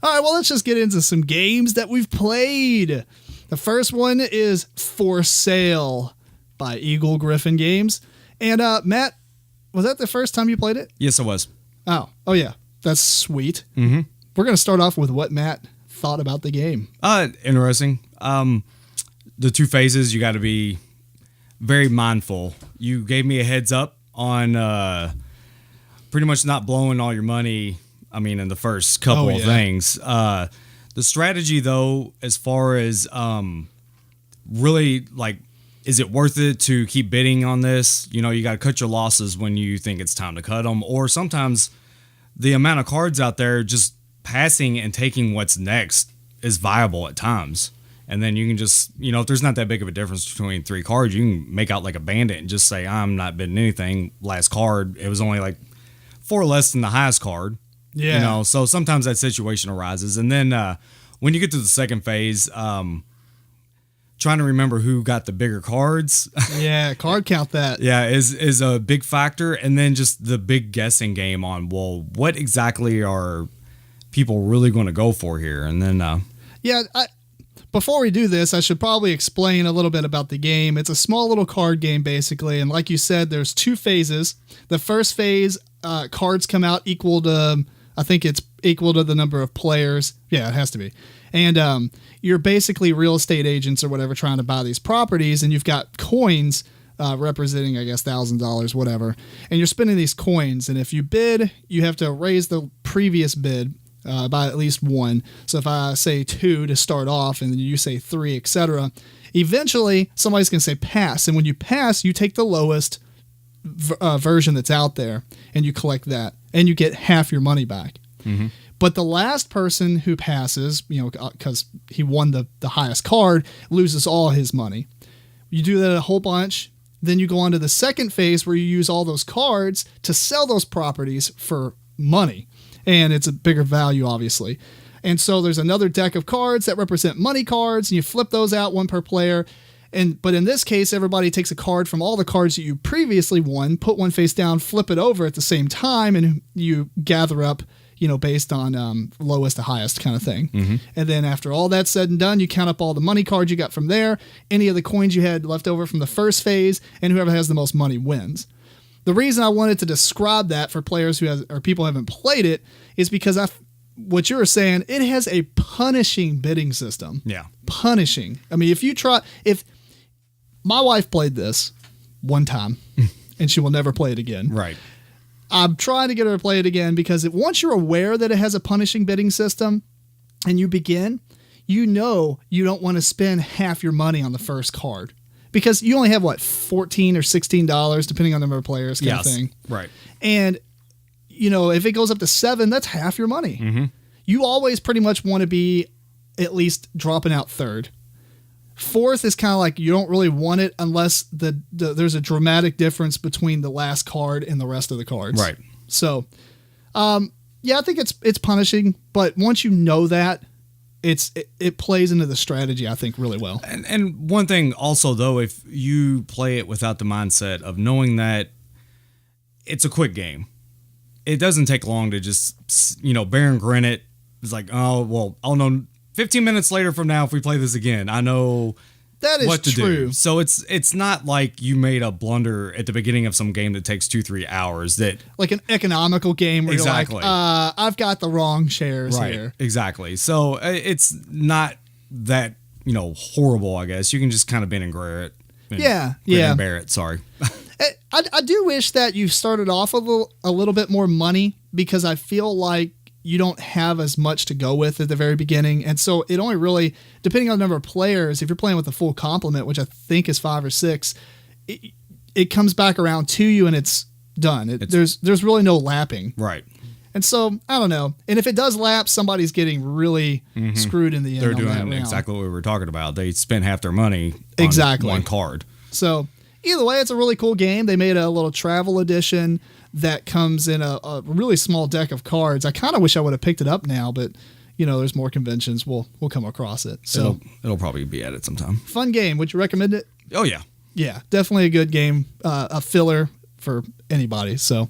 All right, well, let's just get into some games that we've played. The first one is For Sale by Eagle Gryphon Games. And Matt, was that the first time you played it? Yes, it was. Oh yeah. That's sweet. Mm-hmm. We're going to start off with what Matt thought about the game. Interesting. The two phases, you got to be very mindful. You gave me a heads up on pretty much not blowing all your money, in the first couple of things. The strategy, though, as far as really, is it worth it to keep bidding on this? You got to cut your losses when you think it's time to cut them. Or sometimes the amount of cards out there, just passing and taking what's next is viable at times. And then you can just, if there's not that big of a difference between three cards, you can make out like a bandit and just say, I'm not bidding anything. Last card, it was only 4 less than the highest card. Yeah. So sometimes that situation arises. And then when you get to the second phase, trying to remember who got the bigger cards. Yeah, card count that. Yeah, is a big factor. And then just the big guessing game on, well, what exactly are people really going to go for here? And then... Before we do this, I should probably explain a little bit about the game. It's a small little card game, basically. And like you said, there's 2 phases. The first phase, cards come out equal to, I think it's equal to the number of players. Yeah, it has to be. And you're basically real estate agents or whatever trying to buy these properties. And you've got coins representing, I guess, $1,000, whatever. And you're spending these coins. And if you bid, you have to raise the previous bid by at least 1. So if I say 2 to start off and then you say 3, etc., eventually somebody's going to say pass. And when you pass, you take the lowest version that's out there and you collect that and you get half your money back. Mm-hmm. But the last person who passes, because he won the highest card, loses all his money. You do that a whole bunch. Then you go on to the second phase where you use all those cards to sell those properties for money. And it's a bigger value, obviously. And so there's another deck of cards that represent money cards, and you flip those out, 1 per player. But in this case, everybody takes a card from all the cards that you previously won, put one face down, flip it over at the same time, and you gather up, based on lowest to highest kind of thing. Mm-hmm. And then after all that's said and done, you count up all the money cards you got from there, any of the coins you had left over from the first phase, and whoever has the most money wins. The reason I wanted to describe that for players or people who haven't played it is because what you were saying, it has a punishing bidding system. Yeah. Punishing. If my wife played this one time and she will never play it again. Right. I'm trying to get her to play it again because once you're aware that it has a punishing bidding system and you begin, you don't want to spend half your money on the first card. Because you only have, $14 or $16, depending on the number of players kind of thing. Right. And, if it goes up to 7, that's half your money. Mm-hmm. You always pretty much want to be at least dropping out 3rd. 4th is kind of you don't really want it unless there's a dramatic difference between the last card and the rest of the cards. Right. So, I think it's punishing. But once you know that, it plays into the strategy, I think, really well. And one thing also, though, if you play it without the mindset of knowing that it's a quick game, it doesn't take long to just, bear and grin it. It's I'll know 15 minutes later from now if we play this again. I know that is what to true. do. So it's not like you made a blunder at the beginning of some game that takes 2-3 hours. That like an economical game where exactly. You're I've got the wrong shares here. Exactly. So it's not that, horrible, I guess. You can just kind of bend and bear it. And bear it. Sorry. I do wish that you started off a little bit more money because I feel like you don't have as much to go with at the very beginning. And so it only really, depending on the number of players, if you're playing with a full complement, which I think is 5 or 6, it comes back around to you and it's done. There's really no lapping. Right. And so, I don't know. And if it does lapse, somebody's getting really screwed in the end. They're doing exactly what we were talking about. They spent half their money on one card. So either way, it's a really cool game. They made a little travel edition that comes in a really small deck of cards. I kind of wish I would have picked it up now, but there's more conventions. We'll come across it. So it'll probably be at it sometime. Fun game. Would you recommend it? Oh yeah. Yeah, definitely a good game. A filler for anybody. So